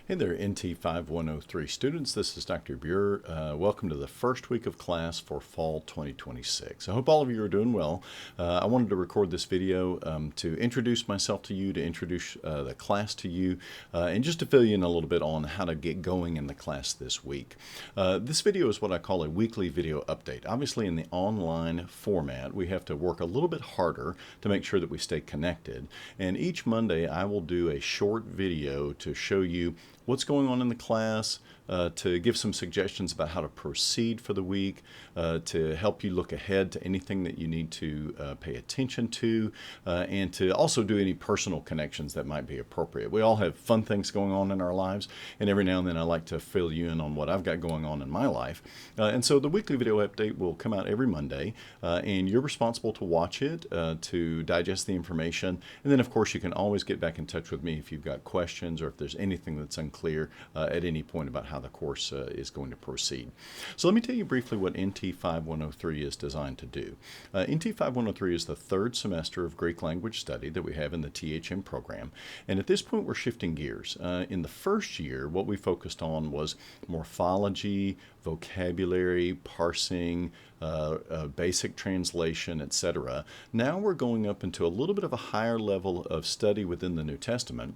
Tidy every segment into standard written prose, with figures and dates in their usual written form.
Hey there, NT5103 students. This is Dr. Buer. Welcome to the first week of class for fall 2026. I hope all of you are doing well. I wanted to record this video to introduce myself to you, to introduce the class to you, and just to fill you in a little bit on how to get going in the class this week. This video is what I call a weekly video update. Obviously, in the online format, we have to work a little bit harder to make sure that we stay connected. And each Monday, I will do a short video to show you what's going on in the class, to give some suggestions about how to proceed for the week, to help you look ahead to anything that you need to pay attention to, and to also do any personal connections that might be appropriate. We all have fun things going on in our lives, and every now and then I like to fill you in on what I've got going on in my life. And so the weekly video update will come out every Monday, and you're responsible to watch it, to digest the information, and then of course you can always get back in touch with me if you've got questions or if there's anything that's unclear at any point about how the course is going to proceed. So let me tell you briefly what NT5103 is designed to do. NT5103 is the third semester of Greek language study that we have in the THM program, and at this point we're shifting gears. In the first year, what we focused on was morphology, vocabulary, parsing, basic translation, etc. Now we're going up into a little bit of a higher level of study within the New Testament.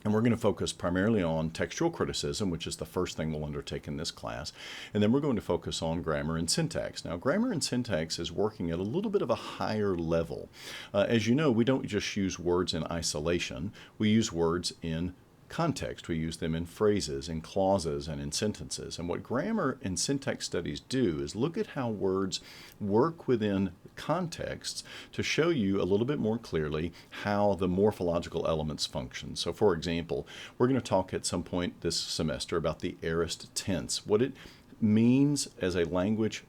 And we're going to focus primarily on textual criticism, which is the first thing we'll undertake in this class. And then we're going to focus on grammar and syntax. Now, grammar and syntax is working at a little bit of a higher level. As you know, we don't just use words in isolation. We use words in context. We use them in phrases, in clauses, and in sentences. And what grammar and syntax studies do is look at how words work within contexts to show you a little bit more clearly how the morphological elements function. So for example, we're going to talk at some point this semester about the aorist tense, what it means as a language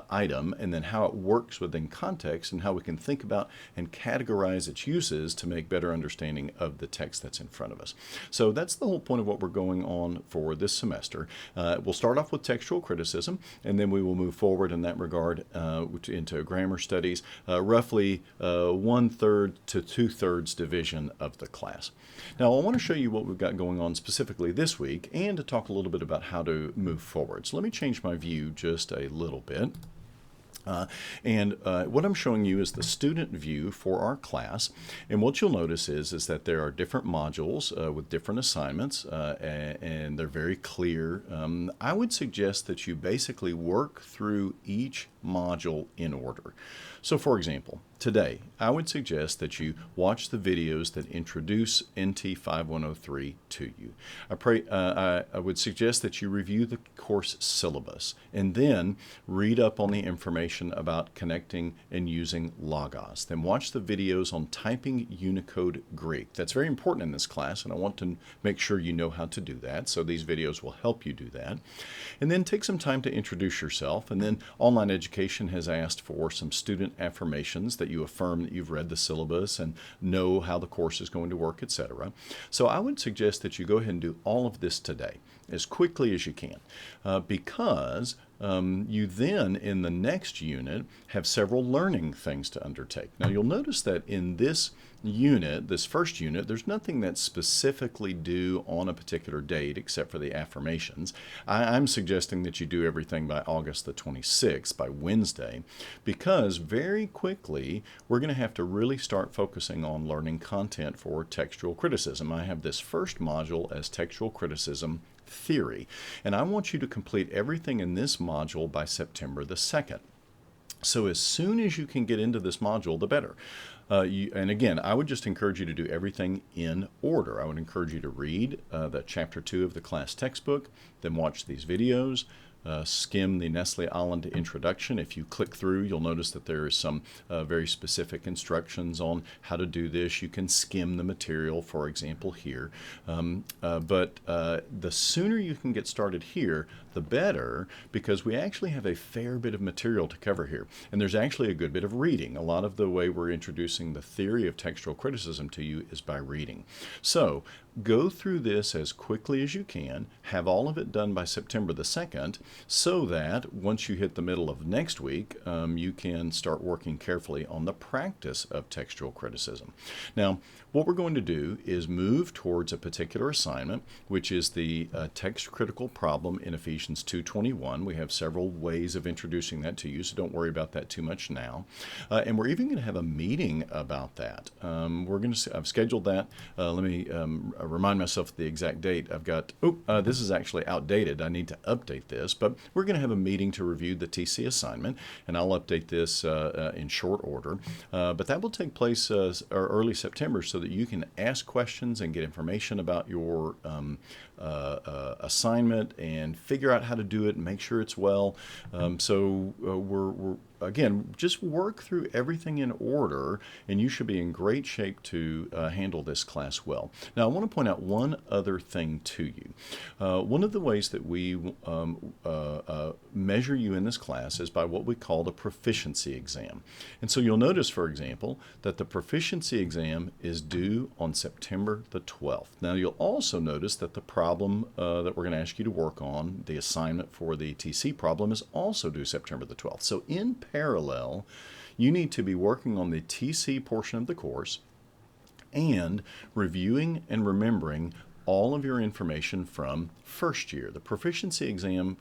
item, and then how it works within context and how we can think about and categorize its uses to make better understanding of the text that's in front of us. So that's the whole point of what we're going on for this semester. We'll start off with textual criticism, and then we will move forward in that regard into grammar studies, roughly 1/3 to 2/3 division of the class. Now I want to show you what we've got going on specifically this week and to talk a little bit about how to move forward. So let me change my view just a little bit. What I'm showing you is the student view for our class, and what you'll notice is that there are different modules with different assignments, and they're very clear. I would suggest that you basically work through each module in order. So for example, today I would suggest that you watch the videos that introduce NT5103 to you. I would suggest that you review the course syllabus and then read up on the information about connecting and using Logos. Then watch the videos on typing Unicode Greek. That's very important in this class, and I want to make sure you know how to do that, so these videos will help you do that. And then take some time to introduce yourself, and then Online Education has asked for some student affirmations that you affirm that you've read the syllabus and know how the course is going to work, etc. So I would suggest that you go ahead and do all of this today as quickly as you can, because you then, in the next unit, have several learning things to undertake. Now, you'll notice that in this unit, this first unit, there's nothing that's specifically due on a particular date except for the affirmations. I'm suggesting that you do everything by August the 26th, by Wednesday, because very quickly we're going to have to really start focusing on learning content for textual criticism. I have this first module as textual criticism theory, and I want you to complete everything in this module by September the 2nd. So as soon as you can get into this module, the better. And again, I would just encourage you to do everything in order. I would encourage you to read the Chapter 2 of the class textbook, then watch these videos, skim the Nestle-Aland introduction. If you click through, you'll notice that there is some very specific instructions on how to do this. You can skim the material, for example, here. But the sooner you can get started here, the better, because we actually have a fair bit of material to cover here. And there's actually a good bit of reading. A lot of the way we're introducing the theory of textual criticism to you is by reading. So go through this as quickly as you can, have all of it done by September the 2nd, so that once you hit the middle of next week, you can start working carefully on the practice of textual criticism. Now, what we're going to do is move towards a particular assignment, which is the text critical problem in Ephesians 2:21. We have several ways of introducing that to you, so don't worry about that too much now. And we're even going to have a meeting about that. I've scheduled that. Let me remind myself of the exact date. I've got, this is actually outdated. I need to update this, but we're going to have a meeting to review the TC assignment, and I'll update this in short order. But that will take place early September so that you can ask questions and get information about your assignment and figure out how to do it and make sure it's well. We're again, just work through everything in order, and you should be in great shape to handle this class well. Now, I want to point out one other thing to you. One of the ways that we measure you in this class is by what we call the proficiency exam. And so you'll notice, for example, that the proficiency exam is due on September the 12th. Now, you'll also notice that the problem that we're going to ask you to work on, the assignment for the TC problem, is also due September the 12th. So in parallel, you need to be working on the TC portion of the course and reviewing and remembering all of your information from first year. The proficiency exam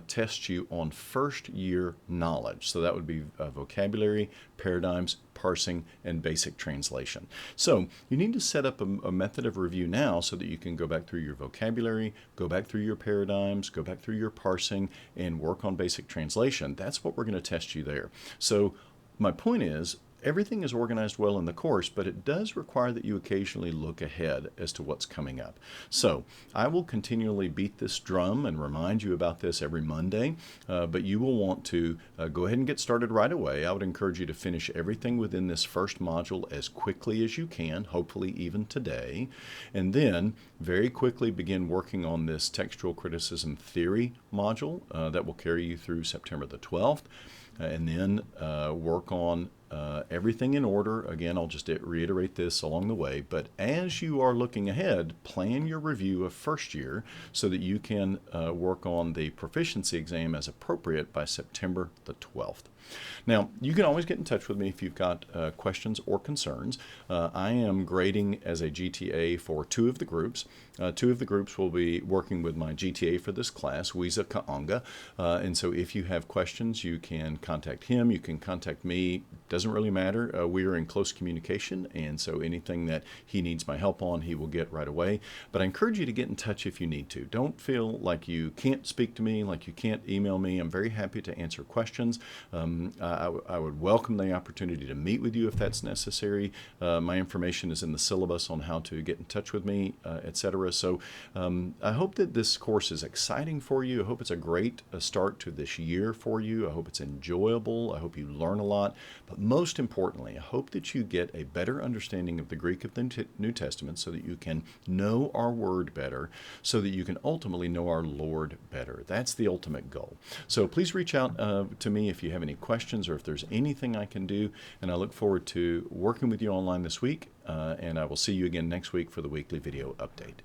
tests you on first year knowledge. So that would be vocabulary, paradigms, parsing, and basic translation. So you need to set up a method of review now so that you can go back through your vocabulary, go back through your paradigms, go back through your parsing, and work on basic translation. That's what we're going to test you there. So my point is, everything is organized well in the course, but it does require that you occasionally look ahead as to what's coming up. So I will continually beat this drum and remind you about this every Monday, but you will want to go ahead and get started right away. I would encourage you to finish everything within this first module as quickly as you can, hopefully even today, and then very quickly begin working on this textual criticism theory module that will carry you through September the 12th, and then work on everything in order. Again, I'll just reiterate this along the way, but as you are looking ahead, plan your review of first year so that you can work on the proficiency exam as appropriate by September the 12th. Now, you can always get in touch with me if you've got questions or concerns. I am grading as a GTA for two of the groups. Two of the groups will be working with my GTA for this class, Wiza Kaanga. And so if you have questions, you can contact him. You can contact me. Doesn't really matter. We are in close communication, and so anything that he needs my help on, he will get right away. But I encourage you to get in touch if you need to. Don't feel like you can't speak to me, like you can't email me. I'm very happy to answer questions. I would welcome the opportunity to meet with you if that's necessary. My information is in the syllabus on how to get in touch with me, etc. So I hope that this course is exciting for you. I hope it's a great start to this year for you. I hope it's enjoyable. I hope you learn a lot. But most importantly, I hope that you get a better understanding of the Greek of the New Testament so that you can know our word better, so that you can ultimately know our Lord better. That's the ultimate goal. So please reach out to me if you have any questions or if there's anything I can do, and I look forward to working with you online this week, and I will see you again next week for the weekly video update.